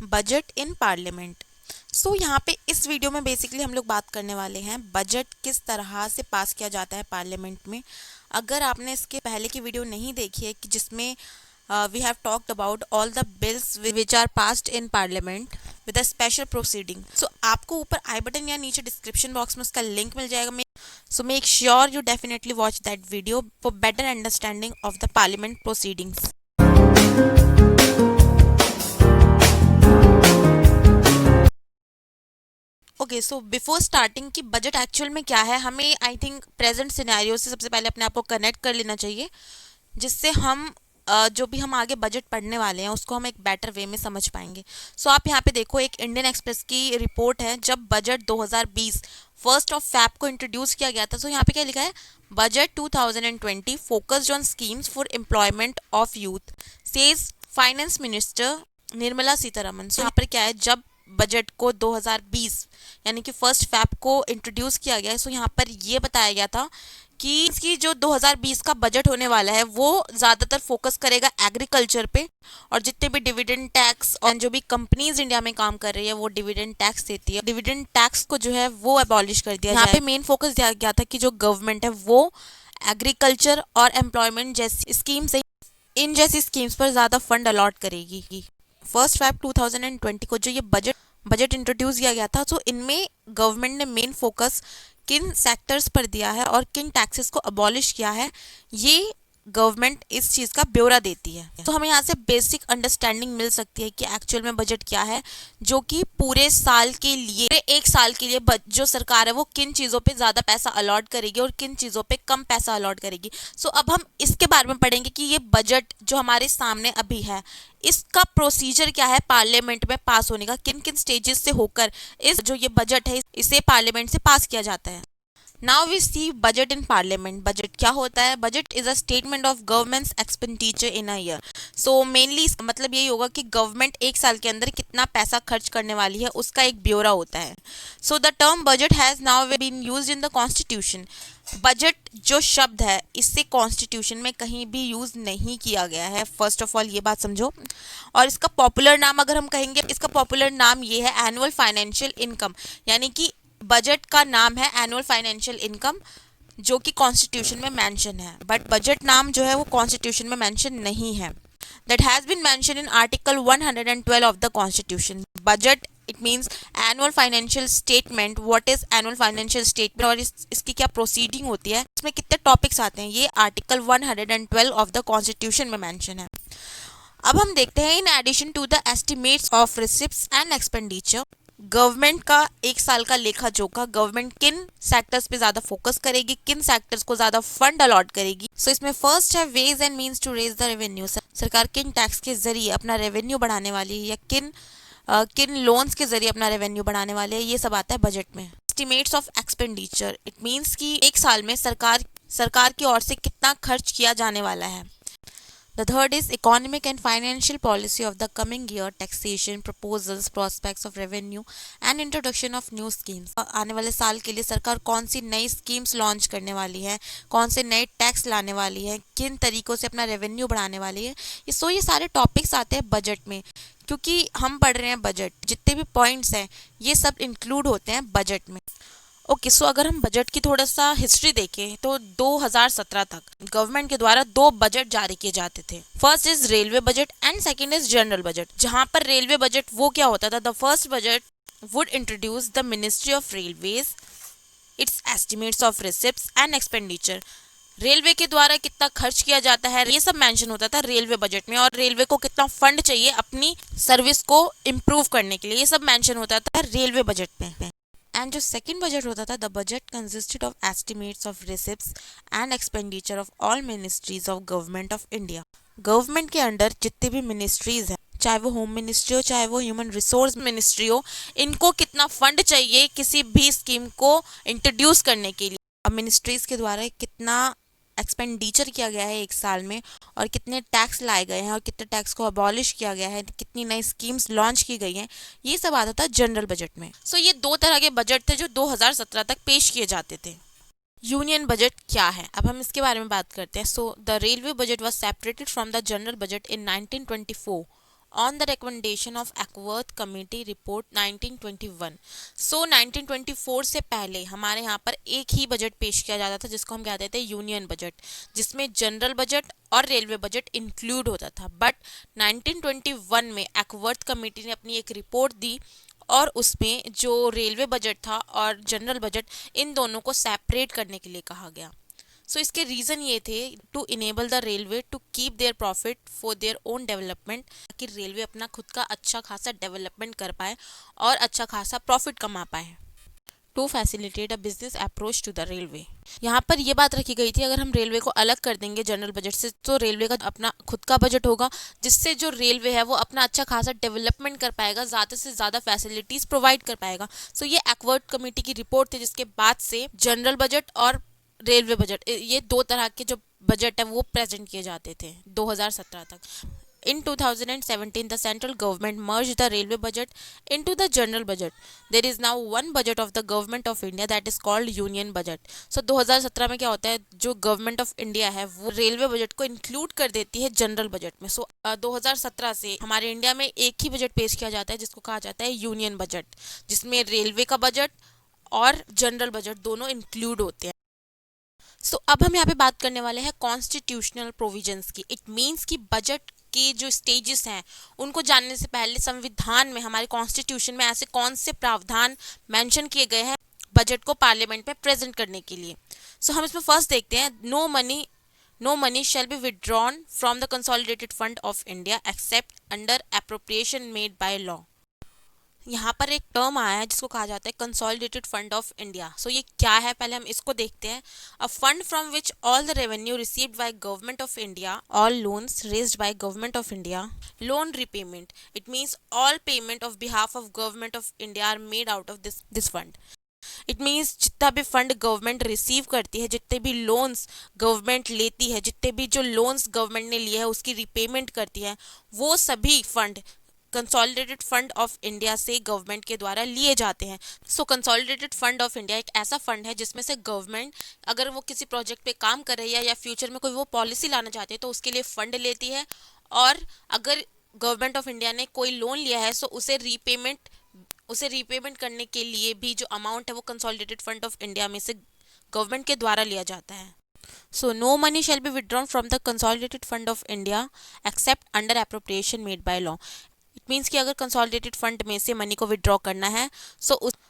Budget in parliament. सो यहाँ पे इस वीडियो में बेसिकली हम लोग बात करने वाले हैं बजट किस तरह से पास किया जाता है पार्लियामेंट में। अगर आपने इसके पहले की वीडियो नहीं देखी है कि जिसमें we have talked about all the bills which are passed in parliament with a special proceeding, so आपको ऊपर आई बटन या नीचे डिस्क्रिप्शन बॉक्स में उसका लिंक मिल जाएगा। सो make sure you definitely watch that video for better understanding of the parliament proceedings. Okay, so before starting कि budget actual में क्या है, हमें आई थिंक प्रेजेंट सिनेरियो से सबसे पहले अपने आप को कनेक्ट कर लेना चाहिए, जिससे हम जो भी हम आगे बजट पढ़ने वाले हैं उसको हम एक बेटर वे में समझ पाएंगे। सो आप यहाँ पे देखो, एक इंडियन एक्सप्रेस की रिपोर्ट है जब बजट 2020 फर्स्ट ऑफ फैब को इंट्रोड्यूस किया गया था। सो यहाँ पे क्या लिखा है, budget 2020 focused on schemes for employment of youth, says finance minister Nirmala Sitharaman. So यहाँ पर क्या है, जब बजट को 2020 यानी कि फर्स्ट फैब को इंट्रोड्यूस किया गया है, सो यहाँ पर ये बताया गया था कि इसकी जो 2020 का बजट होने वाला है वो ज़्यादातर फोकस करेगा एग्रीकल्चर पे, और जितने भी डिविडेंड टैक्स और जो भी कंपनीज इंडिया में काम कर रही है वो डिविडेंड टैक्स देती है, डिविडेंड टैक्स को जो है वो अबॉलिश कर दिया। यहाँ पे मेन फोकस दिया गया था कि जो गवर्नमेंट है वो एग्रीकल्चर और एम्प्लॉयमेंट जैसी स्कीम से इन जैसी स्कीम्स पर ज़्यादा फंड अलॉट करेगी। फर्स्ट फैब 2020 को जो ये बजट इंट्रोड्यूस किया गया था, तो इनमें गवर्नमेंट ने मेन फोकस किन सेक्टर्स पर दिया है और किन टैक्सेस को अबॉलिश किया है, ये गवर्नमेंट इस चीज़ का ब्यौरा देती है। तो हमें यहाँ से बेसिक अंडरस्टैंडिंग मिल सकती है कि एक्चुअल में बजट क्या है, जो कि पूरे साल के लिए, पूरे एक साल के लिए जो सरकार है वो किन चीज़ों पे ज़्यादा पैसा अलॉट करेगी और किन चीज़ों पे कम पैसा अलॉट करेगी। सो अब हम इसके बारे में पढ़ेंगे कि ये बजट जो हमारे सामने अभी है इसका प्रोसीजर क्या है पार्लियामेंट में पास होने का, किन किन स्टेजेस से होकर इस जो ये बजट है इसे पार्लियामेंट से पास किया जाता है। Now we see budget in parliament. Budget क्या होता है? Budget is a statement of government's expenditure in a year. So mainly इसका मतलब यही होगा कि गवर्नमेंट एक साल के अंदर कितना पैसा खर्च करने वाली है उसका एक ब्यौरा होता है। So the term budget has now been used in the constitution. Budget जो शब्द है इससे कॉन्स्टिट्यूशन में कहीं भी यूज नहीं किया गया है, फर्स्ट ऑफ ऑल ये बात समझो। और इसका पॉपुलर नाम अगर हम कहेंगे, इसका पॉपुलर नाम ये है एनुअल फाइनेंशियल इनकम, यानी कि बजट का नाम है एनुअल फाइनेंशियल इनकम, जो कि कॉन्स्टिट्यूशन में मेंशन है, बट बजट नाम जो है वो कॉन्स्टिट्यूशन में मेंशन नहीं है। That has been mentioned in article 112 of the constitution. Budget it means annual financial statement. What is annual financial statement और इसकी क्या प्रोसीडिंग होती है, इसमें कितने टॉपिक्स आते हैं, ये आर्टिकल 112 ऑफ द कॉन्स्टिट्यूशन में मेंशन है। अब हम देखते हैं, in addition to the estimates of receipts and expenditure, government का एक साल का लेखा जोखा, गवर्नमेंट किन सेक्टर्स पे ज्यादा फोकस करेगी, किन सेक्टर्स को ज्यादा फंड अलॉट करेगी। सो इसमें फर्स्ट है ways and means to raise the revenue. सरकार किन टैक्स के जरिए अपना रेवेन्यू बढ़ाने वाली है या किन लोन्स के जरिए अपना रेवेन्यू बढ़ाने वाले हैं, ये सब आता है बजट में। Estimates of expenditure, it means कि एक साल में सरकार की ओर से कितना खर्च किया जाने वाला है। The third is economic and financial policy of the coming year, taxation proposals, prospects of revenue and introduction of new schemes। आने वाले साल के लिए सरकार कौन सी नई स्कीम्स लॉन्च करने वाली है, कौन से नए टैक्स लाने वाली है, किन तरीकों से अपना रेवेन्यू बढ़ाने वाली है। ये सारे टॉपिक्स आते हैं बजट में, क्योंकि हम पढ़ रहे हैं बजट, जितने भी पॉइंट्स हैं ये सब इंक्लूड होते हैं बजट में। ओके, सो अगर हम बजट की थोड़ा सा हिस्ट्री देखें तो 2017 तक गवर्नमेंट के द्वारा दो बजट जारी किए जाते थे। First is railway budget and second is general budget. जहां पर रेलवे बजट वो क्या होता था, the first budget would introduce the ministry of railways, it's estimates of receipts and expenditure. Railway के द्वारा कितना खर्च किया जाता है ये सब मेंशन होता था रेलवे बजट में, और रेलवे को कितना फंड चाहिए अपनी सर्विस को इम्प्रूव करने के लिए, ये सब मेंशन होता था रेलवे बजट में। एंड जो सेकंड बजट होता था, the budget consisted of estimates of receipts and expenditure of all ministries of government of India. Government के अंडर जितने भी मिनिस्ट्रीज हैं, चाहे वो होम मिनिस्ट्री हो, चाहे वो ह्यूमन रिसोर्स मिनिस्ट्री हो, इनको कितना फंड चाहिए किसी भी स्कीम को इंट्रोड्यूस करने के लिए, अब मिनिस्ट्रीज के द्वारा कितना एक्सपेंडिचर किया गया है एक साल में, और कितने टैक्स लाए गए हैं और कितने टैक्स को अबॉलिश किया गया है, कितनी नई स्कीम्स लॉन्च की गई हैं, ये सब आता था जनरल बजट में। सो ये दो तरह के बजट थे जो 2017 तक पेश किए जाते थे। यूनियन बजट क्या है, अब हम इसके बारे में बात करते हैं। So the railway budget was separated from the general budget in 1924 on the recommendation of Acworth committee report 1921। सो 1924 से पहले हमारे यहाँ पर एक ही बजट पेश किया जाता था जिसको हम कहते थे यूनियन बजट, जिसमें जनरल बजट और रेलवे बजट इंक्लूड होता था। बट 1921 में एक्वर्थ कमेटी ने अपनी एक रिपोर्ट दी और उसमें जो रेलवे बजट था और जनरल बजट, इन दोनों को सेपरेट करने के लिए कहा गया। सो इसके रीज़न ये थे to enable the railway to keep their profit for their own development, ताकि रेलवे अपना खुद का अच्छा खासा डेवलपमेंट कर पाए और अच्छा खासा प्रॉफिट कमा पाए। To facilitate a business approach to the railway, यहाँ पर ये बात रखी गई थी अगर हम रेलवे को अलग कर देंगे जनरल बजट से तो रेलवे का अपना खुद का बजट होगा, जिससे जो रेलवे है वो अपना अच्छा खासा डेवलपमेंट कर पाएगा, ज़्यादा से ज़्यादा फैसिलिटीज़ प्रोवाइड कर पाएगा। सो ये एक्वर्थ कमेटी की रिपोर्ट थी जिसके बाद से जनरल बजट और रेलवे बजट, ये दो तरह के जो बजट है वो प्रेजेंट किए जाते थे 2017 तक। In 2017, the central government merged the railway budget into the general budget. There is now one budget of the government of India that is called union budget. So 2017 में क्या होता है, जो गवर्नमेंट ऑफ इंडिया है वो railway budget को include कर देती है जनरल बजट में। सो 2017 से हमारे इंडिया में एक ही बजट पेश किया जाता है जिसको कहा जाता है यूनियन बजट, जिसमें रेलवे का बजट और जनरल बजट दोनों इंक्लूड होते हैं। अब हम यहाँ पे बात करने वाले हैं कॉन्स्टिट्यूशनल प्रोविजंस की। इट मीन्स कि बजट के जो स्टेजेस हैं उनको जानने से पहले संविधान में, हमारे कॉन्स्टिट्यूशन में ऐसे कौन से प्रावधान मेंशन किए गए हैं बजट को पार्लियामेंट में प्रेजेंट करने के लिए। हम इसमें फर्स्ट देखते हैं, no money shall be withdrawn from the consolidated fund of India except under appropriation made by law. यहाँ पर एक टर्म आया है जिसको कहा जाता है कंसोलिडेटेड फंड ऑफ इंडिया। ये क्या है, पहले हम इसको देखते हैं। A fund from which all the revenue received by government of India, all loans raised by government of India, loan repayment, it means all payment of behalf of government of India are made out of this fund. It means जितना भी fund government receive करती है, जितने भी loans government लेती है, जितने भी जो लोन्स गवर्नमेंट ने लिए है उसकी रिपेमेंट करती है, वो सभी fund consolidated fund of India से गवर्नमेंट के द्वारा लिए जाते हैं। कंसोलिडेटेड फंड ऑफ इंडिया एक ऐसा फंड है जिसमें से गवर्नमेंट अगर वो किसी प्रोजेक्ट पे काम कर रही है या फ्यूचर में कोई वो पॉलिसी लाना चाहती है तो उसके लिए फंड लेती है, और अगर गवर्नमेंट ऑफ इंडिया ने कोई लोन लिया है तो उसे रीपेमेंट करने के लिए भी जो अमाउंट है वो कंसोलिडेटेड फंड ऑफ इंडिया में से गवर्नमेंट के द्वारा लिया जाता है। No money shall be withdrawn from the consolidated fund of India except under appropriation made by law. It means कि अगर कंसोलिडेटेड फंड में से मनी को विड्रॉ करना है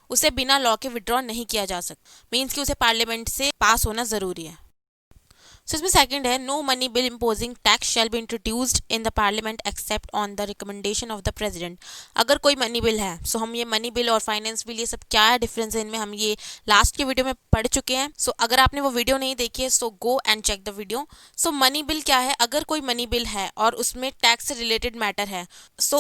उसे बिना लॉ के विड्रॉ नहीं किया जा सकता। मीन्स कि उसे पार्लियामेंट से पास होना ज़रूरी है। इसमें सेकंड है, no money bill imposing tax shall be introduced in the parliament except on the recommendation of the president. अगर कोई मनी बिल है, हम ये मनी बिल और फाइनेंस बिल ये सब क्या है डिफरेंस है इनमें, हम ये लास्ट के वीडियो में पढ़ चुके हैं। अगर आपने वो वीडियो नहीं देखी है go and check the video. Money bill क्या है, अगर कोई मनी बिल है और उसमें टैक्स से रिलेटेड मैटर है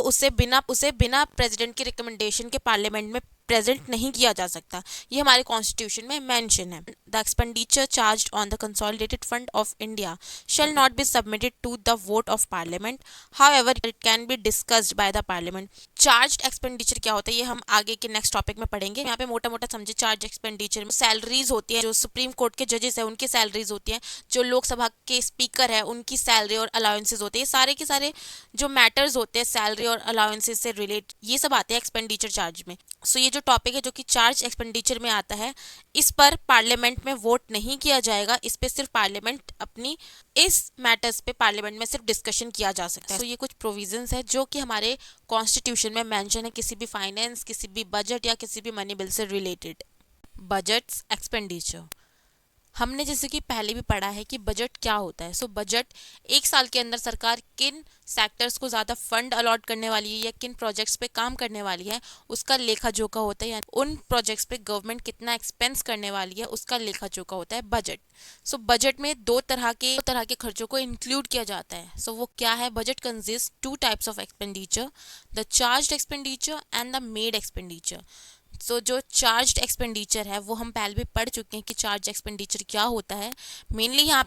उसे बिना प्रेसिडेंट की रिकमेंडेशन के पार्लियामेंट में प्रेजेंट नहीं किया जा सकता। ये हमारे कॉन्स्टिट्यूशन में मेंशन है। The expenditure charged on the consolidated fund of India shall not be submitted to the vote of parliament, however it can be discussed by the parliament. Charged expenditure क्या होता है ये हम आगे के नेक्स्ट टॉपिक में पढ़ेंगे। यहाँ पे मोटा मोटा समझे, चार्ज एक्सपेंडिचर में सैलरीज होती है, जो सुप्रीम कोर्ट के जजेस है उनकी सैलरीज होती है, जो लोकसभा के स्पीकर है उनकी सैलरी और अलाउंसेज होते हैं, सारे के सारे जो मैटर्स होते हैं सैलरी और अलाउंसेज से रिलेट, ये सब आते हैं एक्सपेंडिचर चार्ज में। ये जो टॉपिक है जो कि चार्ज एक्सपेंडिचर में आता है, इस पर पार्लियामेंट में वोट नहीं किया जाएगा, इस पे सिर्फ पार्लियामेंट अपनी इस मैटर्स पे पार्लियामेंट में सिर्फ डिस्कशन किया जा सकता है। ये कुछ प्रोविजंस है जो कि हमारे कॉन्स्टिट्यूशन में मेंशन है किसी भी फाइनेंस, किसी भी बजट या किसी भी मनी बिल से रिलेटेड। बजट्स एक्सपेंडिचर, हमने जैसे कि पहले भी पढ़ा है कि बजट क्या होता है। बजट एक साल के अंदर सरकार किन सेक्टर्स को ज़्यादा फंड अलॉट करने वाली है या किन प्रोजेक्ट्स पे काम करने वाली है उसका लेखा जोखा होता है, यानी उन प्रोजेक्ट्स पे गवर्नमेंट कितना एक्सपेंस करने वाली है उसका लेखा जोखा होता है बजट। बजट में दो तरह के खर्चों को इंक्लूड किया जाता है। वो क्या है, budget consist two types of expenditure, the charged expenditure and the made expenditure. जो चार्ज्ड एक्सपेंडिचर है वो हम पहले भी पढ़ चुके हैं कि चार्ज एक्सपेंडिचर क्या होता है। मेनली यहाँ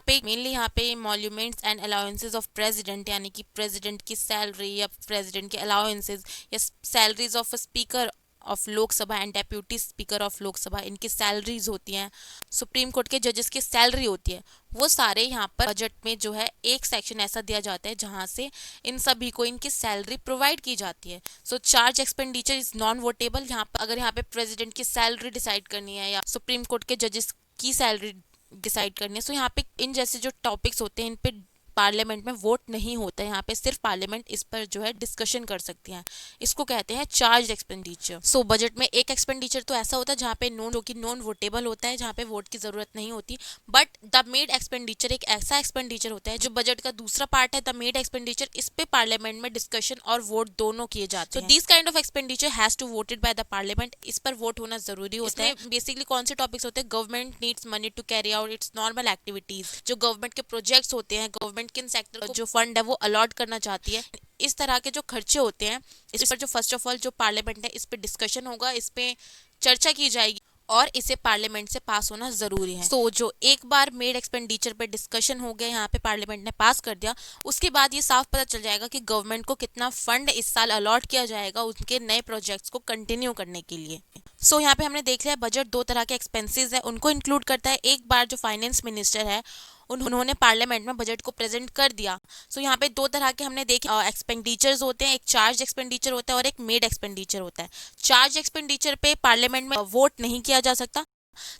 पे monuments and allowances of president, यानी कि प्रेसिडेंट की सैलरी या प्रेसिडेंट के अलाउंसेस या salaries of speaker of Lok Sabha and deputy speaker of Lok Sabha, इनकी सैलरीज होती हैं, सुप्रीम कोर्ट के जजेस की सैलरी होती है, वो सारे यहाँ पर बजट में जो है एक सेक्शन ऐसा दिया जाता है जहाँ से इन सभी को इनकी सैलरी प्रोवाइड की जाती है। So charge expenditure is non votable. यहाँ पर अगर यहाँ पे प्रेसिडेंट की सैलरी डिसाइड करनी है या सुप्रीम कोर्ट के जजेस की सैलरी डिसाइड करनी है, सो यहाँ पे इन जैसे जो टॉपिक्स होते हैं इन पे पार्लियामेंट में वोट नहीं होता है। यहाँ पे सिर्फ पार्लियामेंट इस पर जो है डिस्कशन कर सकती है। इसको कहते हैं चार्ज एक्सपेंडिचर। सो बजट में एक एक्सपेंडिचर तो ऐसा होता है जहाँ पे जो कि नॉन वोटेबल होता है, जहाँ पे वोट की जरूरत नहीं होती। बट द मेड एक्सपेंडिचर एक ऐसा एक्सपेंडिचर होता है जो बजट का दूसरा पार्ट है, द मेड एक्सपेंडिचर, इस पे पार्लियामेंट में डिस्कशन और वोट दोनों किए जाते हैं। This kind of expenditure has to voted by the parliament. इस पर वोट होना जरूरी होता है। बेसिकली कौन से टॉपिक्स होते हैं? Government needs money to carry out its normal activities, जो गवर्नमेंट के प्रोजेक्ट्स होते हैं, गवर्नमेंट किन सेक्टर को फंड है वो अलॉट करना चाहती है, इस तरह के जो खर्चे होते हैं, इस पर जो फर्स्ट ऑफ ऑल जो पार्लियामेंट है इस पे डिस्कशन होगा, इस पे चर्चा की जाएगी और इसे पार्लियामेंट से पास होना जरूरी है। तो जो एक बार मेड एक्सपेंडिचर पे डिस्कशन हो गया, यहाँ पे पार्लियामेंट ने पास कर दिया, उसके बाद ये साफ पता चल जाएगा कि गवर्नमेंट को कितना फंड इस साल अलॉट किया जाएगा उनके नए प्रोजेक्ट्स को कंटिन्यू करने के लिए। सो यहाँ पे हमने देख लिया बजट दो तरह के एक्सपेंसेस है, उनको इंक्लूड करता है। एक बार जो फाइनेंस मिनिस्टर है उन्होंने पार्लियामेंट में बजट को प्रेजेंट कर दिया। सो यहाँ पे दो तरह के हमने देखे एक्सपेंडिचर्स होते हैं, एक चार्ज एक्सपेंडिचर होता है और एक मेड एक्सपेंडिचर होता है। चार्ज एक्सपेंडिचर पे पार्लियामेंट में वोट नहीं किया जा सकता,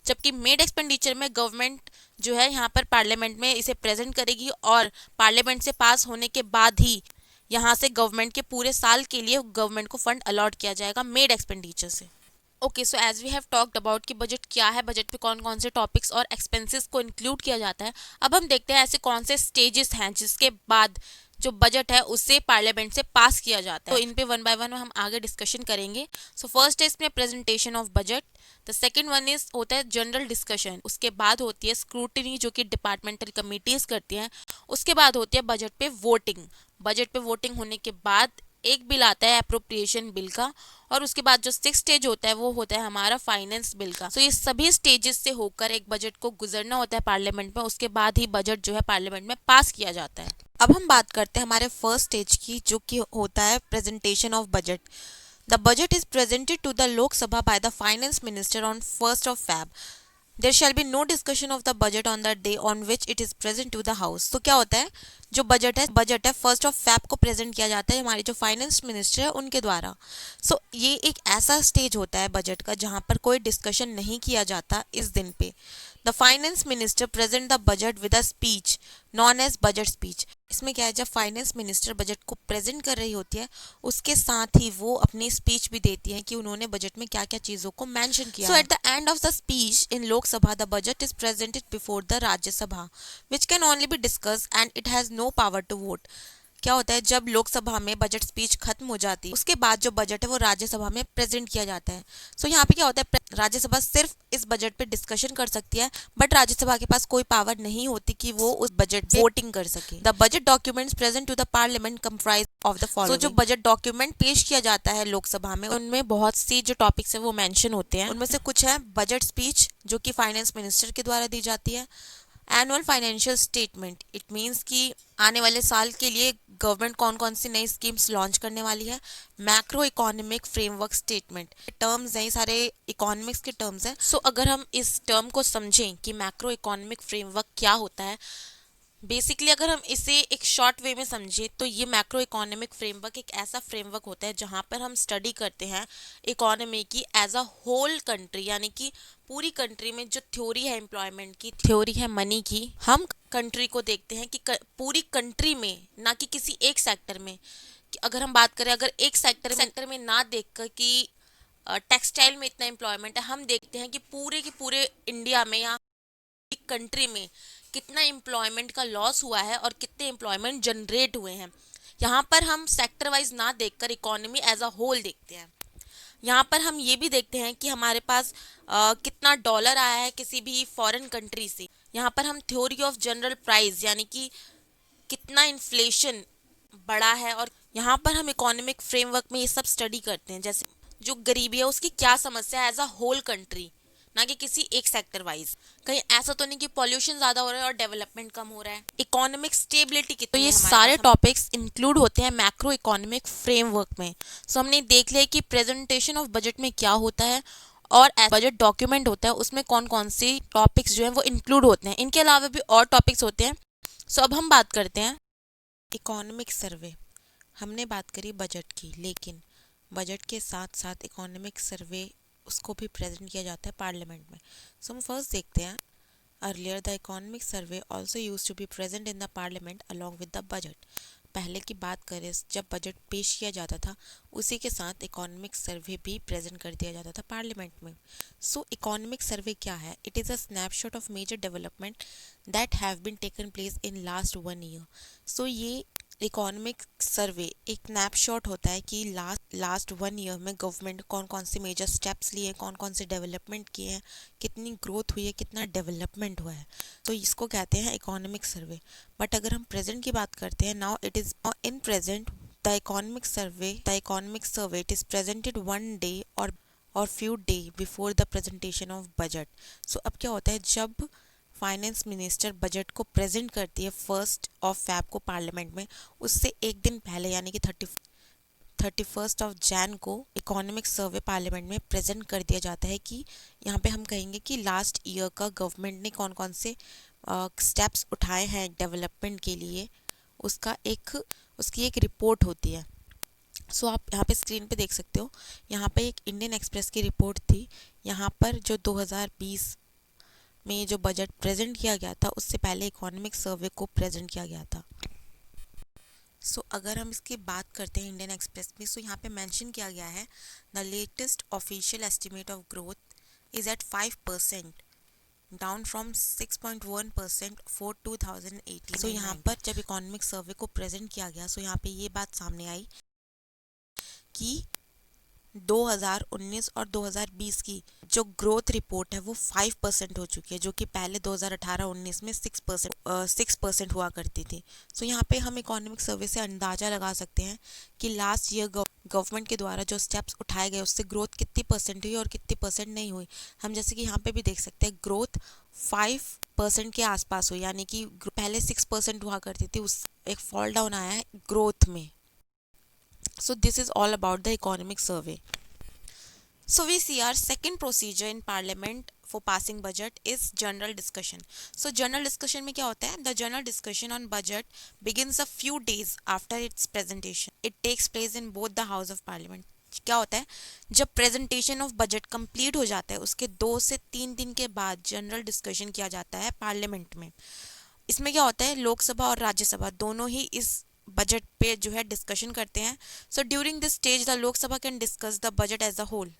जबकि मेड एक्सपेंडिचर में गवर्नमेंट जो है यहाँ पर पार्लियामेंट में इसे प्रेजेंट करेगी और पार्लियामेंट से पास होने के बाद ही यहाँ से गवर्नमेंट के पूरे साल के लिए गवर्नमेंट को फंड अलॉट किया जाएगा मेड एक्सपेंडिचर से। Okay, so as we have talked about कि बजट क्या है, बजट पे कौन कौन से टॉपिक्स और एक्सपेंसेस को इंक्लूड किया जाता है। अब हम देखते हैं ऐसे कौन से स्टेजेस हैं जिसके बाद जो बजट है उसे पार्लियामेंट से पास किया जाता है। तो इन पे वन बाय वन हम आगे डिस्कशन करेंगे। सो फर्स्ट है इसमें presentation of budget, the second one is होता है जनरल डिस्कशन, उसके बाद होती है स्क्रूटिनी जो कि डिपार्टमेंटल कमिटीज करती हैं, उसके बाद होती है बजट पे वोटिंग। बजट पे वोटिंग होने के बाद एक बिल आता है अप्रोप्रिएशन बिल का, और उसके बाद जो सिक्स स्टेज होता है वो होता है हमारा फाइनेंस बिल का। सो ये सभी स्टेजेस से होकर एक बजट को गुजरना होता है पार्लियामेंट में, उसके बाद ही बजट जो है पार्लियामेंट में पास किया जाता है। अब हम बात करते हैं हमारे फर्स्ट स्टेज की, जो कि होता है presentation of budget. The budget is presented to the Lok Sabha by the finance minister on 1st of Feb। There shall be no discussion of the budget on the day on which it is present to the house. तो क्या होता है, जो budget है 1st of Feb को present किया जाता है हमारे जो फाइनेंस मिनिस्टर है उनके द्वारा। सो ये एक ऐसा स्टेज होता है बजट का जहां पर कोई डिस्कशन नहीं किया जाता इस दिन पे। The finance minister present the budget with a speech known as budget speech. इसमें क्या है, जब फाइनेंस मिनिस्टर बजट को प्रेजेंट कर रही होती है उसके साथ ही वो अपनी स्पीच भी देती है कि उन्होंने बजट में क्या क्या चीजों को मेंशन किया। So at the end of the speech in Lok Sabha the budget is presented before the Rajya Sabha which can only be discuss and it has no power to vote. क्या होता है, जब लोकसभा में बजट स्पीच खत्म हो जाती है उसके बाद जो बजट है वो राज्यसभा में प्रेजेंट किया जाता है। सो यहाँ पे क्या होता है, राज्यसभा सिर्फ इस बजट पे डिस्कशन कर सकती है, बट राज्यसभा के पास कोई पावर नहीं होती कि वो उस बजट पे वोटिंग कर सके। The budget documents present to the parliament comprise of the following. जो बजट डॉक्यूमेंट पेश किया जाता है लोकसभा में उनमें बहुत सी जो टॉपिक्स है वो मेंशन होते हैं। उनमें से कुछ है बजट स्पीच जो कि फाइनेंस मिनिस्टर के द्वारा दी जाती है, annual financial statement, it means कि आने वाले साल के लिए गवर्नमेंट कौन कौन सी नई स्कीम्स लॉन्च करने वाली है, macro economic framework statement, terms हैं, ये सारे इकोनॉमिक्स के टर्म्स हैं। सो अगर हम इस टर्म को समझें कि मैक्रो इकोनॉमिक फ्रेमवर्क क्या होता है, बेसिकली अगर हम इसे एक शॉर्ट वे में समझें तो ये मैक्रो इकोनॉमिक फ्रेमवर्क एक ऐसा फ्रेमवर्क होता है जहाँ पर हम स्टडी करते हैं इकोनॉमी की एज अ होल कंट्री, यानी कि पूरी कंट्री में जो थ्योरी है एम्प्लॉयमेंट की, थ्योरी है मनी की, हम कंट्री को देखते हैं कि पूरी कंट्री में, ना कि किसी एक सेक्टर में। कि अगर हम बात करें, अगर एक सेक्टर में ना देखकर कि टेक्सटाइल में इतना एम्प्लॉयमेंट है, हम देखते हैं कि पूरे इंडिया में या कंट्री में कितना एम्प्लॉयमेंट का लॉस हुआ है और कितने एम्प्लॉयमेंट जनरेट हुए हैं। यहाँ पर हम सेक्टर वाइज ना देखकर इकोनॉमी एज अ होल देखते हैं। यहाँ पर हम ये भी देखते हैं कि हमारे पास कितना डॉलर आया है किसी भी फॉरेन कंट्री से। यहाँ पर हम थ्योरी ऑफ जनरल प्राइस यानी कि कितना इन्फ्लेशन बढ़ा है, और यहाँ पर हम इकोनॉमिक फ्रेमवर्क में ये सब स्टडी करते हैं, जैसे जो गरीबी है उसकी क्या समस्या है एज अ होल कंट्री, ना कि किसी एक सेक्टर वाइज। कहीं ऐसा तो नहीं कि पॉल्यूशन ज्यादा हो रहा है और डेवलपमेंट कम हो रहा है। इकोनॉमिक स्टेबिलिटी कितनी तो ये है सारे टॉपिक्स इंक्लूड होते हैं मैक्रो इकोनॉमिक फ्रेमवर्क में। सो हमने देख लिया कि प्रेजेंटेशन ऑफ बजट में क्या होता है और बजट डॉक्यूमेंट होता है उसमें कौन कौन सी टॉपिक्स जो है वो इंक्लूड होते हैं। इनके अलावा भी और टॉपिक्स होते हैं। सो अब हम बात करते हैं इकोनॉमिक सर्वे। हमने बात करी बजट की, लेकिन बजट के साथ साथ इकोनॉमिक सर्वे उसको भी प्रेजेंट किया जाता है पार्लियामेंट में। सो हम फर्स्ट देखते हैं earlier the economic survey also use to be present in the parliament along with the budget. पहले की बात करें जब बजट पेश किया जाता था उसी के साथ इकोनॉमिक सर्वे भी प्रेजेंट कर दिया जाता था पार्लियामेंट में। सो इकोनॉमिक सर्वे क्या है? It is a snapshot of major development that have been taken place in last 1 year. So ये इकोनॉमिक सर्वे एक स्नैपशॉट होता है कि लास्ट 1 ईयर में गवर्नमेंट कौन कौन से मेजर स्टेप्स लिए, कौन कौन से डेवलपमेंट किए हैं, कितनी ग्रोथ हुई है, कितना डेवलपमेंट हुआ है। तो इसको कहते हैं इकोनॉमिक सर्वे। बट अगर हम प्रेजेंट की बात करते हैं, now it is in present the economic survey it is presented 1 day और few day before the presentation of budget. So अब क्या होता है, जब फाइनेंस मिनिस्टर बजट को प्रेजेंट करती है 1 फेब को पार्लियामेंट में, उससे एक दिन पहले यानी कि 31 जैन को इकोनॉमिक सर्वे पार्लियामेंट में प्रेजेंट कर दिया जाता है कि यहाँ पे हम कहेंगे कि लास्ट ईयर का गवर्नमेंट ने कौन कौन से स्टेप्स उठाए हैं डेवलपमेंट के लिए, उसकी एक रिपोर्ट होती है। सो आप यहाँ पे स्क्रीन पे देख सकते हो, यहाँ पे एक इंडियन एक्सप्रेस की रिपोर्ट थी। यहाँ पर जो 2020 में जो बजट प्रेजेंट किया गया था उससे पहले इकोनॉमिक सर्वे को प्रेजेंट किया गया था। अगर हम इसकी बात करते हैं इंडियन एक्सप्रेस में, यहाँ पे मेंशन किया गया है the latest official estimate of growth is at 5%, down from 6.1% for 2018। यहाँ पर जब इकोनॉमिक सर्वे को प्रेजेंट किया गया, यहाँ पे ये बात सामने आई कि 2019 और 2020 की जो ग्रोथ रिपोर्ट है वो 5% हो चुकी है, जो कि पहले 2018-19 में 6% हुआ करती थी। यहाँ पे हम इकोनॉमिक सर्वे से अंदाजा लगा सकते हैं कि लास्ट ईयर गवर्नमेंट के द्वारा जो स्टेप्स उठाए गए उससे ग्रोथ कितनी परसेंट हुई और कितनी परसेंट नहीं हुई। हम जैसे कि यहाँ पे भी देख सकते हैं ग्रोथ 5% के आसपास हुई, यानी कि पहले 6% हुआ करती थी, उस एक फॉल डाउन आया है ग्रोथ में। So this is all about the economic survey. So we see our second procedure in parliament for passing budget is general discussion. So general discussion में क्या होता है? The general discussion on budget begins a few days after its presentation. It takes place in both the house of parliament. क्या होता है, जब presentation of budget complete हो जाता है उसके 2 से 3 दिन के बाद जनरल डिस्कशन किया जाता है पार्लियामेंट में। इसमें क्या होता है, लोकसभा और राज्यसभा दोनों ही इस बजट पे जो है डिस्कशन करते हैं। So during this stage the Lok Sabha can discuss the budget as a whole.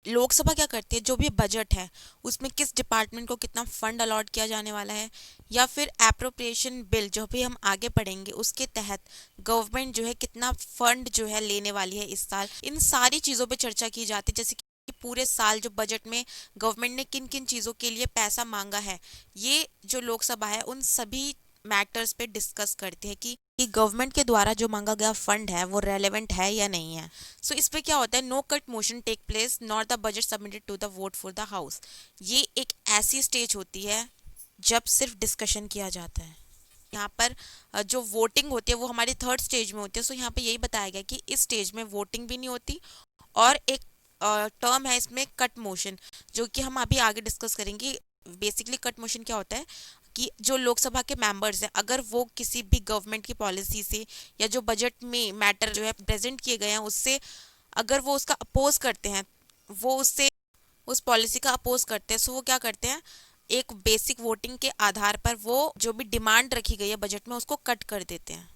Lok Sabha क्या करती है, जो भी बजट है उसमें किस डिपार्टमेंट को कितना फंड अलॉट किया जाने वाला है, या फिर एप्रोप्रिएशन बिल जो भी हम आगे पढ़ेंगे उसके तहत गवर्नमेंट जो है कितना फंड जो है लेने वाली है इस साल, इन सारी चीज़ों पे चर्चा की जाती है। जैसे कि पूरे साल जो बजट में गवर्नमेंट ने किन किन चीज़ों के लिए पैसा मांगा है, ये जो लोकसभा है उन सभी मैटर्स पे डिस्कस करती है कि गवर्नमेंट के द्वारा जो मांगा गया फंड है वो रेलेवेंट है या नहीं है। इस पे क्या होता है, no cut motion take place not the budget submitted to the vote for the house. ये एक ऐसी स्टेज होती है जब सिर्फ डिस्कशन किया जाता है। यहाँ पर जो वोटिंग होती है वो हमारी थर्ड स्टेज में होती है। यहाँ पे यही बताया गया कि इस स्टेज में वोटिंग भी नहीं होती, और एक टर्म है इसमें कट मोशन, जो कि हम अभी आगे डिस्कस करेंगे। बेसिकली कट मोशन क्या होता है कि जो लोकसभा के मेंबर्स हैं अगर वो किसी भी गवर्नमेंट की पॉलिसी से या जो बजट में मैटर जो है प्रेजेंट किए गए हैं उससे अगर वो उसका अपोज करते हैं, वो उससे उस पॉलिसी का अपोज करते हैं, सो वो क्या करते हैं, एक बेसिक वोटिंग के आधार पर वो जो भी डिमांड रखी गई है बजट में उसको कट कर देते हैं।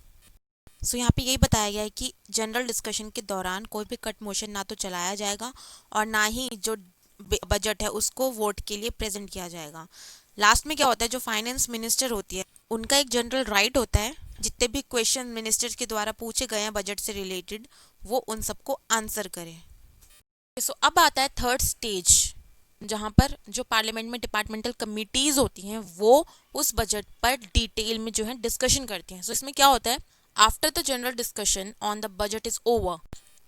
यहाँ पे यही बताया गया है कि जनरल डिस्कशन के दौरान कोई भी कट मोशन ना तो चलाया जाएगा और ना ही जो बजट है उसको वोट के लिए प्रेजेंट किया जाएगा। लास्ट में क्या होता है, जो फाइनेंस मिनिस्टर होती है उनका एक जनरल राइट होता है जितने भी क्वेश्चन मिनिस्टर के द्वारा पूछे गए हैं बजट से रिलेटेड वो उन सबको आंसर करें। अब आता है थर्ड स्टेज, जहां पर जो पार्लियामेंट में डिपार्टमेंटल कमिटीज होती हैं वो उस बजट पर डिटेल में जो है डिस्कशन करती हैं। इसमें क्या होता है, after the general discussion on the budget is over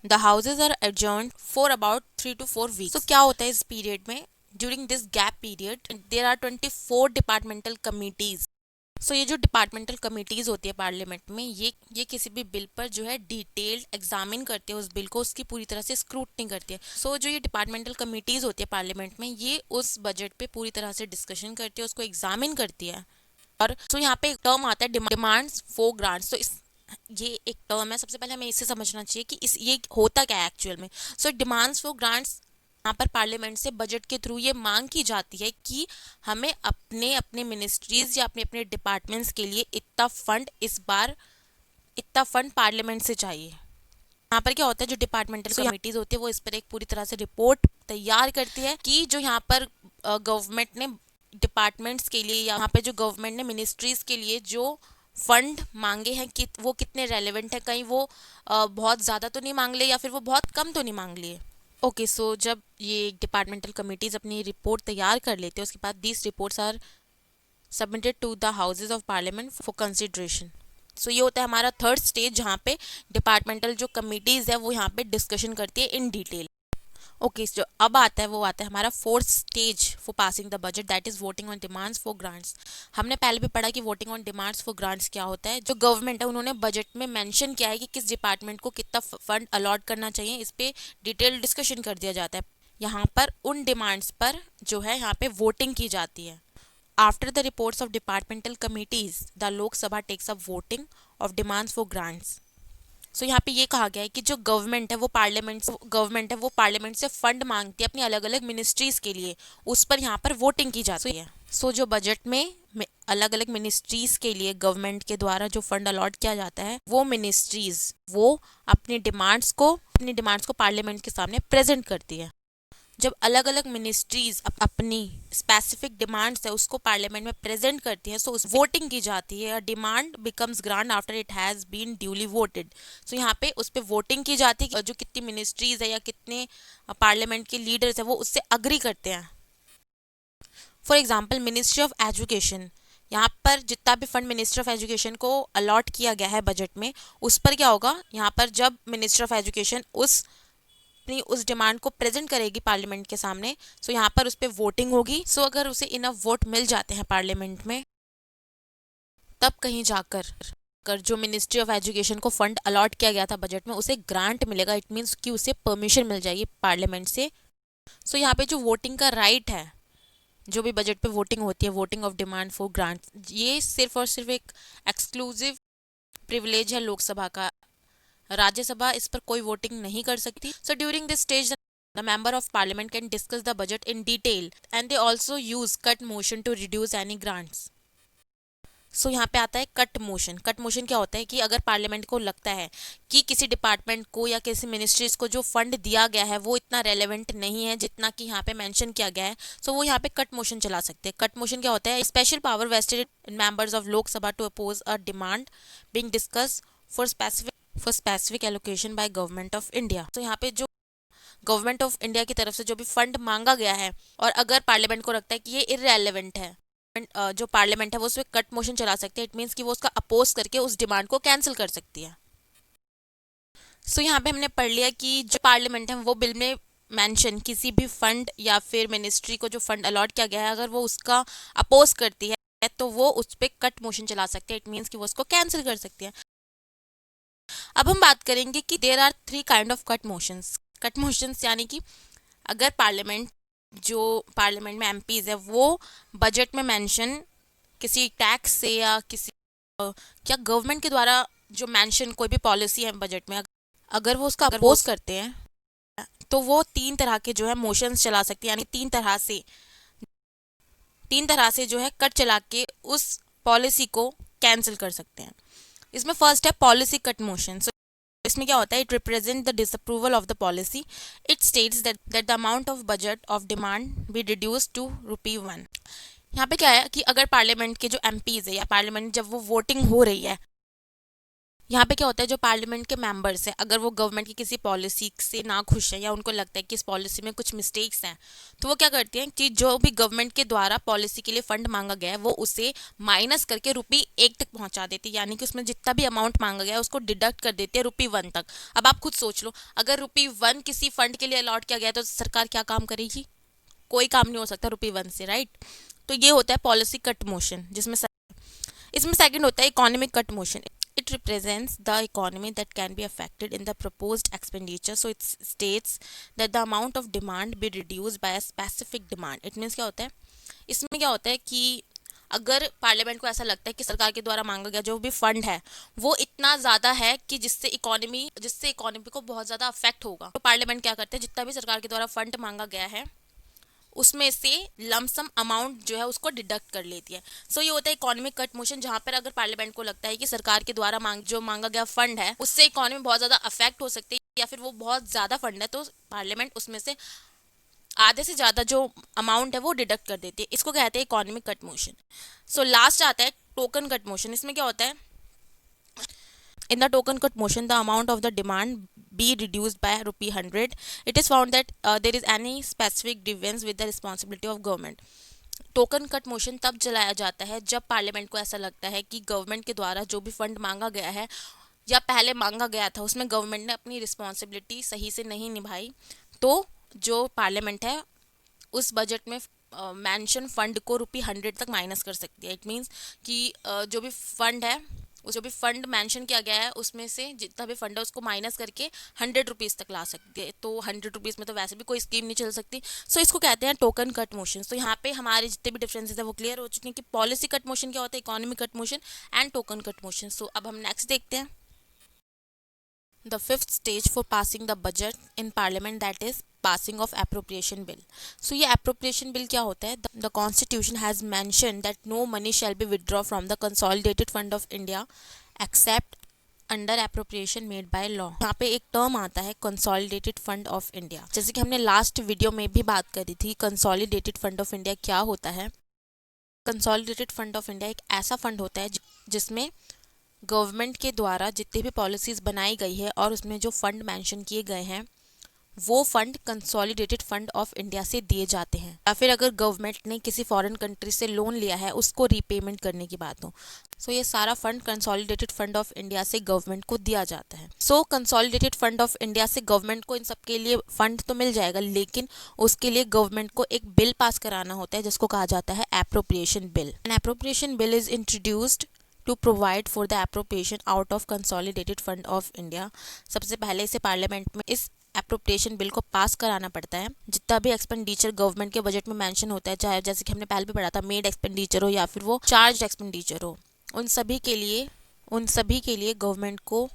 the houses are adjourned for about 3 to 4 weeks. क्या होता है इस पीरियड में, during this gap period there are 24 departmental committees. So ये जो डिपार्टमेंटल कमिटीज होती है पार्लियामेंट में, ये किसी भी बिल पर जो है डिटेल्ड एग्जामिन करती है उस बिल को, उसकी पूरी तरह से स्क्रूटनी करती है। सो जो ये डिपार्टमेंटल कमिटीज होती है पार्लियामेंट में, ये उस बजट पे पूरी तरह से डिस्कशन करती है, उसको एग्जामिन करती है। और सो यहाँ पे एक टर्म आता है डिमांड्स फॉर ग्रांट्स। तो इस ये एक टर्म है, सबसे पहले हमें इसे समझना चाहिए कि इस ये होता क्या है एक्चुअल में। सो डिमांड्स फॉर ग्रांट्स, यहाँ पर पार्लियामेंट से बजट के थ्रू ये मांग की जाती है कि हमें अपने अपने मिनिस्ट्रीज या अपने अपने डिपार्टमेंट्स के लिए इतना फंड, इस बार इतना फंड पार्लियामेंट से चाहिए। यहाँ पर क्या होता है, जो डिपार्टमेंटल कमिटीज होती है वो इस पर एक पूरी तरह से रिपोर्ट तैयार करती है कि जो यहाँ पर गवर्नमेंट ने डिपार्टमेंट्स के लिए, या यहाँ पे जो गवर्नमेंट ने मिनिस्ट्रीज के लिए जो फंड मांगे हैं कि वो कितने रेलेवेंट है, कहीं वो बहुत ज़्यादा तो नहीं मांग लिए या फिर वो बहुत कम तो नहीं मांग लिए। ओके, सो जब ये डिपार्टमेंटल कमिटीज अपनी रिपोर्ट तैयार कर लेते हैं, उसके बाद these reports are submitted to the houses of parliament for consideration. So ये होता है हमारा थर्ड स्टेज, जहाँ पे डिपार्टमेंटल जो कमिटीज है वो यहाँ पे डिस्कशन करती है इन डिटेल। ओके, जो अब आता है वो आता है हमारा fourth stage for passing the budget, that is voting on demands for grants. हमने पहले भी पढ़ा कि voting on demands for grants क्या होता है। जो गवर्नमेंट है उन्होंने बजट में मेंशन किया है कि किस डिपार्टमेंट को कितना फंड अलॉट करना चाहिए, इस पे डिटेल डिस्कशन कर दिया जाता है। यहाँ पर उन डिमांड्स पर जो है यहाँ पे वोटिंग की जाती है। After the reports of departmental committees the Lok Sabha takes up voting of demands for grants. So यहाँ पे ये कहा गया है कि जो गवर्नमेंट है वो पार्लियामेंट से फंड मांगती है अपनी अलग अलग मिनिस्ट्रीज के लिए, उस पर यहाँ पर वोटिंग की जाती है। सो जो बजट में अलग अलग मिनिस्ट्रीज के लिए गवर्नमेंट के द्वारा जो फंड अलॉट किया जाता है, वो मिनिस्ट्रीज वो अपनी डिमांड्स को पार्लियामेंट के सामने प्रेजेंट करती है। जब अलग अलग मिनिस्ट्रीज अपनी स्पेसिफिक डिमांड्स है उसको पार्लियामेंट में प्रेजेंट करती हैं, सो उस वोटिंग की जाती है। Demand becomes grant after it has been duly voted. So यहाँ पे उस पर वोटिंग की जाती है, जो कितनी मिनिस्ट्रीज है या कितने पार्लियामेंट के लीडर्स है वो उससे अग्री करते हैं। For example ministry of education, यहाँ पर जितना भी फंड मिनिस्ट्री ऑफ एजुकेशन को अलॉट किया गया है बजट में, उस पर क्या होगा, यहाँ पर जब मिनिस्ट्री ऑफ एजुकेशन उस डिमांड को प्रेजेंट करेगी पार्लियामेंट के सामने, सो यहाँ पर उस पर वोटिंग होगी। सो अगर उसे इनफ वोट मिल जाते हैं पार्लियामेंट में, तब कहीं जाकर जो मिनिस्ट्री ऑफ एजुकेशन को फंड अलॉट किया गया था बजट में उसे ग्रांट मिलेगा। इट मीन्स कि उसे परमिशन मिल जाएगी पार्लियामेंट से। सो यहाँ पे जो वोटिंग का राइट है, जो भी बजट पे वोटिंग होती है, voting of demand for grant, ये सिर्फ और सिर्फ एक एक्सक्लूसिव प्रिविलेज है लोकसभा का। राज्यसभा इस पर कोई वोटिंग नहीं कर सकती। So during this stage the member of parliament can discuss the budget in detail and they also use cut motion to reduce any grants. So यहाँ पे आता है कट मोशन। कट मोशन क्या होता है कि अगर पार्लियामेंट को लगता है कि किसी डिपार्टमेंट को या किसी मिनिस्ट्रीज को जो फंड दिया गया है वो इतना रेलेवेंट नहीं है जितना कि यहाँ पे मेंशन किया गया है, सो वो यहाँ पे कट मोशन चला सकते हैं। कट मोशन क्या होता है, special power vested in members of Lok Sabha to oppose a demand being discuss for specific allocation by government of India. तो यहाँ पे जो गवर्नमेंट ऑफ इंडिया की तरफ से जो भी फंड मांगा गया है और अगर पार्लियामेंट को लगता है कि ये इररेलेवेंट है, जो पार्लियामेंट है वो उसमें कट मोशन चला सकते हैं। इट मीन्स कि वो उसका अपोज करके उस डिमांड को कैंसिल कर सकती है। सो यहाँ पे हमने पढ़ लिया कि जो पार्लियामेंट है वो बिल में मेंशन किसी भी फंड या फिर मिनिस्ट्री को जो फंड अलॉट किया गया है, अगर वो उसका अपोज करती है तो वो उस पर कट मोशन चला सकते हैं। इट मीन्स कि वो उसको कैंसिल कर सकती है। अब हम बात करेंगे कि there are 3 kind of cut motions. Cut motions यानी कि अगर पार्लियामेंट में एमपीज है वो बजट में मेंशन किसी टैक्स से या किसी क्या गवर्नमेंट के द्वारा जो मेंशन कोई भी पॉलिसी है बजट में, अगर वो उसका अपोज करते हैं तो वो 3 तरह के जो है मोशंस चला सकते हैं, यानी तीन तरह से जो है कट चला के उस पॉलिसी को कैंसिल कर सकते हैं। इसमें फर्स्ट है पॉलिसी कट मोशन। सो इसमें क्या होता है, it represent the disapproval of the policy. It states that the amount of budget of demand be reduce to ₹1। यहाँ पे क्या है कि अगर पार्लियामेंट के जो एमपीज है या पार्लियामेंट जब वो वोटिंग हो रही है, यहाँ पे क्या होता है, जो पार्लियामेंट के मेंबर्स हैं अगर वो गवर्नमेंट की किसी पॉलिसी से ना खुश है या उनको लगता है कि इस पॉलिसी में कुछ मिस्टेक्स हैं, तो वो क्या करती हैं कि जो भी गवर्नमेंट के द्वारा पॉलिसी के लिए फंड मांगा गया है वो उसे माइनस करके ₹1 तक पहुंचा देती है। यानी कि उसमें जितना भी अमाउंट मांगा गया है उसको डिडक्ट कर देती है ₹1 तक। अब आप खुद सोच लो, अगर ₹1 किसी फंड के लिए अलॉट किया गया तो सरकार क्या काम करेगी? कोई काम नहीं हो सकता ₹1 से, राइट। तो ये होता है पॉलिसी कट मोशन, जिसमें इसमें सेकंड होता है economic cut motion. It represents the economy that can be affected in the proposed expenditure. So it states that the amount of demand be reduced by a specific demand. It means क्या होता है, इसमें क्या होता है कि अगर parliament को ऐसा लगता है कि सरकार के द्वारा मांगा गया जो भी फंड है वो इतना ज़्यादा है कि जिससे इकोनॉमी को बहुत ज़्यादा अफेक्ट होगा, तो पार्लियामेंट क्या करते हैं, जितना भी सरकार के द्वारा फंड मांगा गया है उसमें से लमसम अमाउंट जो है उसको डिडक्ट कर लेती है. सो ये होता है इकोनॉमिक कट मोशन, जहाँ पर अगर पार्लियामेंट को लगता है कि सरकार के द्वारा जो मांगा गया फंड है उससे इकोनॉमी बहुत ज़्यादा अफेक्ट हो सकती है या फिर वो बहुत ज़्यादा फंड है, तो पार्लियामेंट उसमें से आधे से ज़्यादा जो अमाउंट है वो डिडक्ट कर देती है. इसको कहते हैं economic cut motion. So last आता है टोकन कट मोशन. इसमें क्या होता है, in the token cut motion, the amount of the demand be reduced by ₹100. It is found that there is any specific grievance with the responsibility of government. Token cut motion तब चलाया जाता है जब parliament को ऐसा लगता है कि गवर्नमेंट के द्वारा जो भी फंड मांगा गया है या पहले मांगा गया था उसमें गवर्नमेंट ने अपनी रिस्पॉन्सिबिलिटी सही से नहीं निभाई, तो जो पार्लियामेंट है उस बजट में मेंशन फंड को ₹100 तक माइनस कर सकती है. इट मीन्स कि जो भी फंड है, उस जो भी फंड मेंशन किया गया है उसमें से जितना भी फंड है उसको माइनस करके ₹100 तक ला सकती है. तो ₹100 में तो वैसे भी कोई स्कीम नहीं चल सकती. सो इसको कहते हैं टोकन कट मोशन. तो यहाँ पे हमारे जितने भी डिफरेंसेस है वो क्लियर हो चुके हैं कि पॉलिसी कट मोशन क्या होता है, economic cut motion and token cut motion. So अब हम नेक्स्ट देखते हैं the fifth stage for passing the budget in parliament, that is passing of appropriation bill. So ये appropriation bill क्या होता है, the constitution has mentioned that no money shall be withdrawn from the consolidated fund of India except under appropriation made by law. यहाँ पे एक term आता है consolidated fund of India. जैसे कि हमने लास्ट वीडियो में भी बात करी थी, कंसोलिडेटेड फंड ऑफ इंडिया क्या होता है. कंसोलिडेटेड फंड ऑफ इंडिया एक ऐसा फंड होता है जिसमें गवर्नमेंट के द्वारा जितनी भी पॉलिसीज बनाई गई है और उसमें जो फंड मेंशन किए गए हैं वो fund consolidated fund of India से दिए जाते हैं. या फिर अगर गवर्नमेंट ने किसी फॉरेन कंट्री से लोन लिया है उसको रीपेमेंट करने की बात हो, सो ये सारा fund consolidated fund of India से गवर्नमेंट को दिया जाता है. सो कंसोलिडेटेड फंड ऑफ इंडिया से गवर्नमेंट को इन सब के लिए फंड तो मिल जाएगा, लेकिन उसके लिए गवर्नमेंट को एक बिल पास कराना होता है जिसको कहा जाता है appropriation bill. An appropriation bill is introduced to provide for the appropriation out of consolidated fund of India. सबसे पहले इसे पार्लियामेंट में इस एप्रोप्रिएशन बिल को पास कराना पड़ता है. जितना भी एक्सपेंडिचर गवर्नमेंट के बजट में मेंशन होता है, चाहे जैसे कि हमने पहले भी पढ़ा था मेड एक्सपेंडिचर हो या फिर वो चार्ज एक्सपेंडिचर हो, उन सभी के लिए गवर्नमेंट को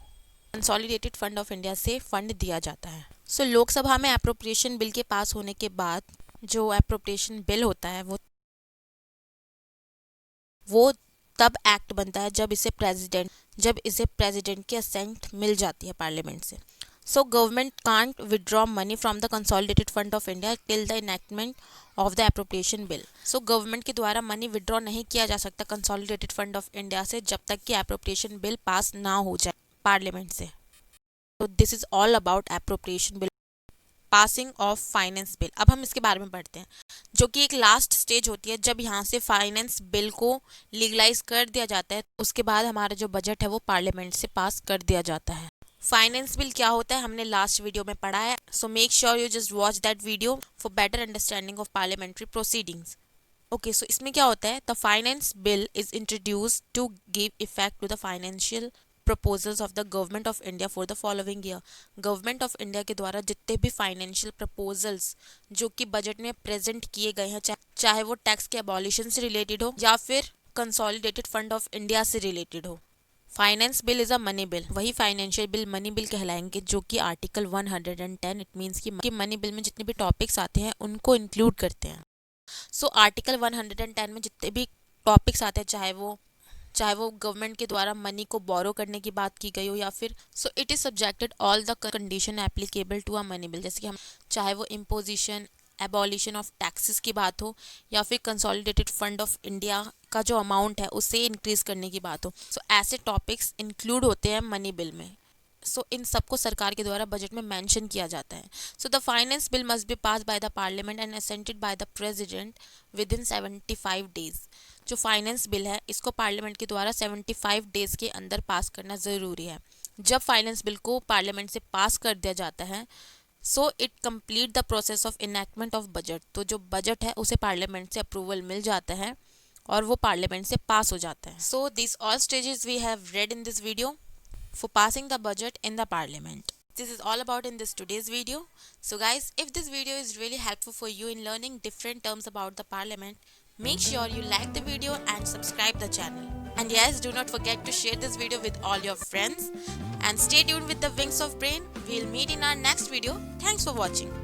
कंसोलिडेटेड फंड ऑफ इंडिया से फंड दिया जाता है. सो लोकसभा में एप्रोप्रिएशन बिल के पास होने के बाद जो एप्रोप्रिएशन बिल होता है वो तब एक्ट बनता है जब इसे प्रेसिडेंट की असेंट मिल जाती है पार्लियामेंट से. So government can't withdraw money from the consolidated fund of India till the enactment of the appropriation bill. So government के द्वारा मनी विड्रॉ नहीं किया जा सकता कंसोलिडेटेड फंड ऑफ इंडिया से जब तक कि एप्रोप्रिएशन बिल पास ना हो जाए पार्लियामेंट से. तो this is all about appropriation bill. Passing of finance bill, अब हम इसके बारे में पढ़ते हैं, जो कि एक लास्ट स्टेज होती है जब यहाँ से फाइनेंस बिल को लीगलाइज कर दिया जाता है. उसके बाद हमारा जो बजट है वो पार्लियामेंट से पास कर दिया जाता है. फाइनेंस बिल क्या होता है हमने लास्ट वीडियो में पढ़ा है. So make sure you just watch that video for better understanding of parliamentary proceedings. Okay, so इसमें क्या होता है, the finance bill is introduced to give effect to the financial proposals of the government of India for the following year. Government of India के द्वारा जितने भी financial proposals जो कि बजट में प्रेजेंट किए गए हैं, चाहे वो टैक्स के अबॉलिशन से रिलेटेड हो या फिर कंसोलिडेटेड फंड ऑफ इंडिया से रिलेटेड हो. Finance bill is a money bill. वही फाइनेंशियल बिल मनी बिल कहलाएंगे जो कि आर्टिकल 110, इट मीन्स कि मनी बिल में जितने भी टॉपिक्स आते हैं उनको इंक्लूड करते हैं. सो आर्टिकल 110 में जितने भी टॉपिक्स आते हैं, चाहे वो गवर्नमेंट के द्वारा मनी को बोरो करने की बात की गई हो या फिर, so it is subjected all the condition applicable to a money bill. जैसे कि हम चाहे वो इम्पोजिशन, एबॉलिशन ऑफ टैक्सेस की बात हो या फिर कंसोलिडेटेड फंड ऑफ इंडिया का जो अमाउंट है उसे इंक्रीज करने की बात हो, सो ऐसे टॉपिक्स इंक्लूड होते हैं मनी बिल में. सो इन सबको सरकार के द्वारा बजट में मेंशन किया जाता है. So the finance bill must be pass bye the parliament and assented by the president with in 75 days. जो फाइनेंस बिल है इसको पार्लियामेंट के द्वारा 75 डेज के अंदर पास करना ज़रूरी है. जब फाइनेंस बिल को पार्लियामेंट से पास कर दिया जाता है, so it complete the process of enactment of budget. तो जो बजट है उसे पार्लियामेंट से अप्रूवल मिल जाता है और वो पार्लियामेंट से पास हो जाता है। So this all stages we have read in this video for passing the budget in the parliament. This is all about in this today's video. So guys, if this video is really helpful for you in learning different terms about the parliament, make sure you like the video and subscribe the channel. And yes, do not forget to share this video with all your friends and stay tuned with the Wings of Brain. We'll meet in our next video. Thanks for watching.